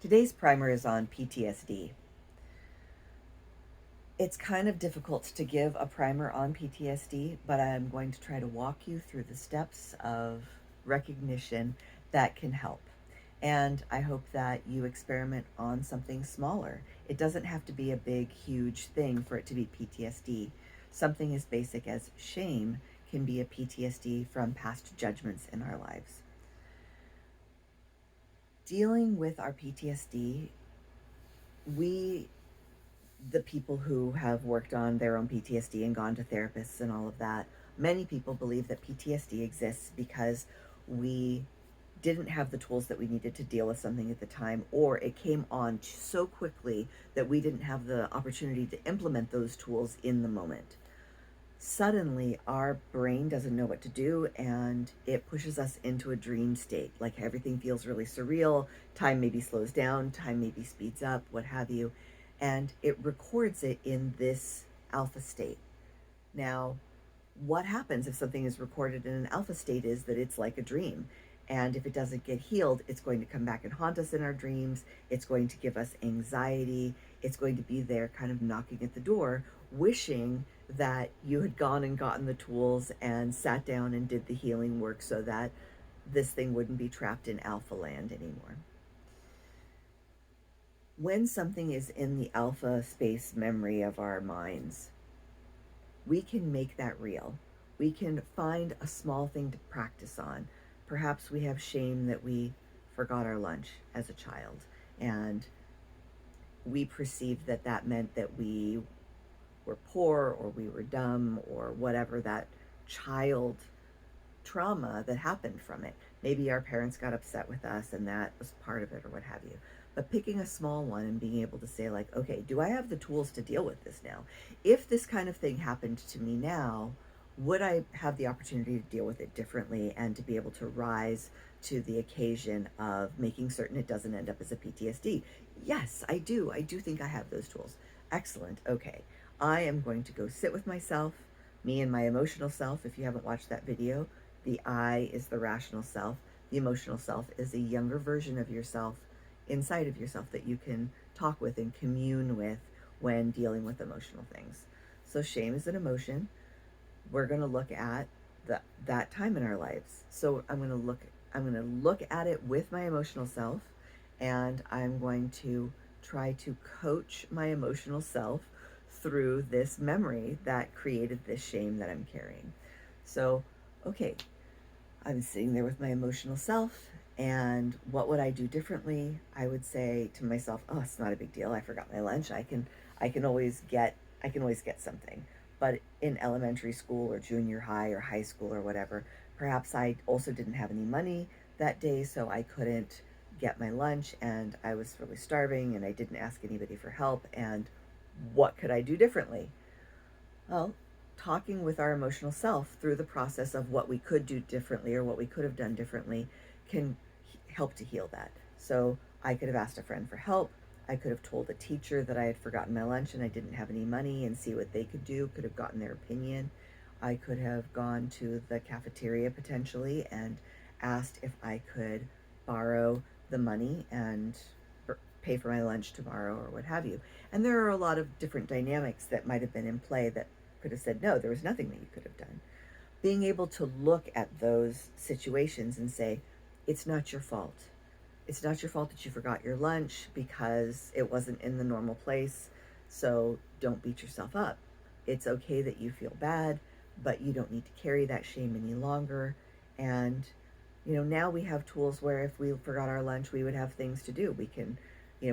Today's primer is on PTSD. It's kind of difficult to give a primer on PTSD, but I'm going to try to walk you through the steps of recognition that can help. And I hope that you experiment on something smaller. It doesn't have to be a big, huge thing for it to be PTSD. Something as basic as shame can be a PTSD from past judgments in our lives. Dealing with our PTSD, we the people who have worked on their own PTSD and gone to therapists and all of that, many people believe that PTSD exists because we didn't have the tools that we needed to deal with something at the time, or it came on so quickly that we didn't have the opportunity to implement those tools in the moment. Suddenly, our brain doesn't know what to do and it pushes us into a dream state. Like everything feels really surreal. Time maybe slows down, time maybe speeds up, what have you. And it records it in this alpha state. Now, what happens if something is recorded in an alpha state is that it's like a dream. And if it doesn't get healed, it's going to come back and haunt us in our dreams. It's going to give us anxiety. It's going to be there kind of knocking at the door, wishing that you had gone and gotten the tools and sat down and did the healing work so that this thing wouldn't be trapped in alpha land anymore. When something is in the alpha space memory of our minds, we can make that real. We can find a small thing to practice on. Perhaps we have shame that we forgot our lunch as a child, and we perceived that that meant that we were poor or we were dumb or whatever that child trauma that happened from it. Maybe our parents got upset with us and that was part of it or what have you. But picking a small one and being able to say, like, okay, do I have the tools to deal with this now? If this kind of thing happened to me now, would I have the opportunity to deal with it differently and to be able to rise to the occasion of making certain it doesn't end up as a PTSD? Yes, I do. I do think I have those tools. Excellent. Okay. I am going to go sit with myself, me and my emotional self. If you haven't watched that video, the I is the rational self. The emotional self is a younger version of yourself inside of yourself that you can talk with and commune with when dealing with emotional things. So shame is an emotion. We're going to look at that time in our lives. So I'm going to look at it with my emotional self, and I'm going to try to coach my emotional self through this memory that created this shame that I'm carrying. So, okay, I'm sitting there with my emotional self, and what would I do differently? I would say to myself, "Oh, it's not a big deal. I forgot my lunch. I can always get I can always get something." But in elementary school or junior high or high school or whatever, perhaps I also didn't have any money that day, so I couldn't get my lunch, and I was really starving, and I didn't ask anybody for help. And what could I do differently? Well, talking with our emotional self through the process of what we could do differently or what we could have done differently can help to heal that. So I could have asked a friend for help. I could have told a teacher that I had forgotten my lunch and I didn't have any money and see what they could do, could have gotten their opinion. I could have gone to the cafeteria potentially and asked if I could borrow the money and pay for my lunch tomorrow or what have you. And there are a lot of different dynamics that might have been in play that could have said, no, there was nothing that you could have done. Being able to look at those situations and say, it's not your fault. It's not your fault that you forgot your lunch because it wasn't in the normal place. So don't beat yourself up. It's okay that you feel bad, but you don't need to carry that shame any longer. And, now we have tools where if we forgot our lunch, we would have things to do. We can,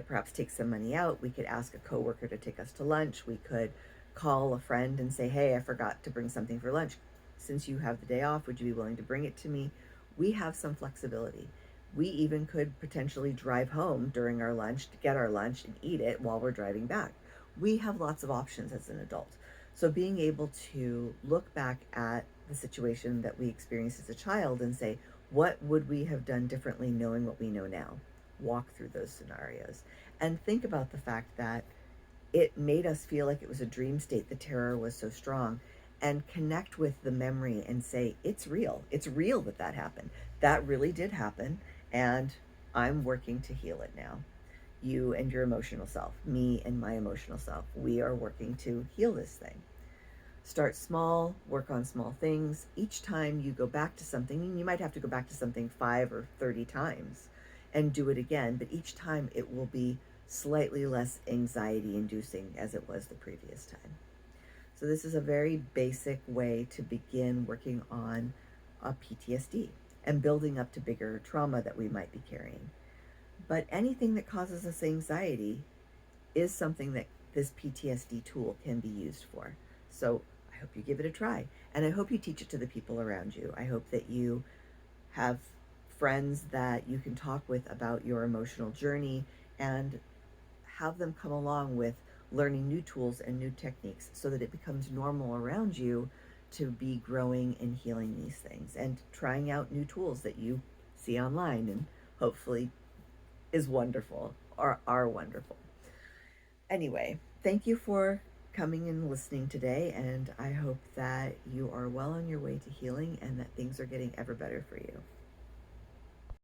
perhaps take some money out. We could ask a coworker to take us to lunch. We could call a friend and say, hey, I forgot to bring something for lunch. Since you have the day off, would you be willing to bring it to me? We have some flexibility. We even could potentially drive home during our lunch to get our lunch and eat it while we're driving back. We have lots of options as an adult. So being able to look back at the situation that we experienced as a child and say, what would we have done differently knowing what we know now? Walk through those scenarios and think about the fact that it made us feel like it was a dream state. The terror was so strong, and connect with the memory and say, it's real. It's real that that happened. That really did happen. And I'm working to heal it now. You and your emotional self, me and my emotional self. We are working to heal this thing. Start small, work on small things. Each time you go back to something, and you might have to go back to something 5 or 30 times and do it again, but each time it will be slightly less anxiety inducing as it was the previous time. So, this is a very basic way to begin working on a PTSD and building up to bigger trauma that we might be carrying. But anything that causes us anxiety is something that this PTSD tool can be used for. So I hope you give it a try. And I hope you teach it to the people around you. I hope that you have friends that you can talk with about your emotional journey and have them come along with learning new tools and new techniques so that it becomes normal around you to be growing and healing these things and trying out new tools that you see online and hopefully is wonderful or are wonderful. Anyway, thank you for coming and listening today, and I hope that you are well on your way to healing and that things are getting ever better for you.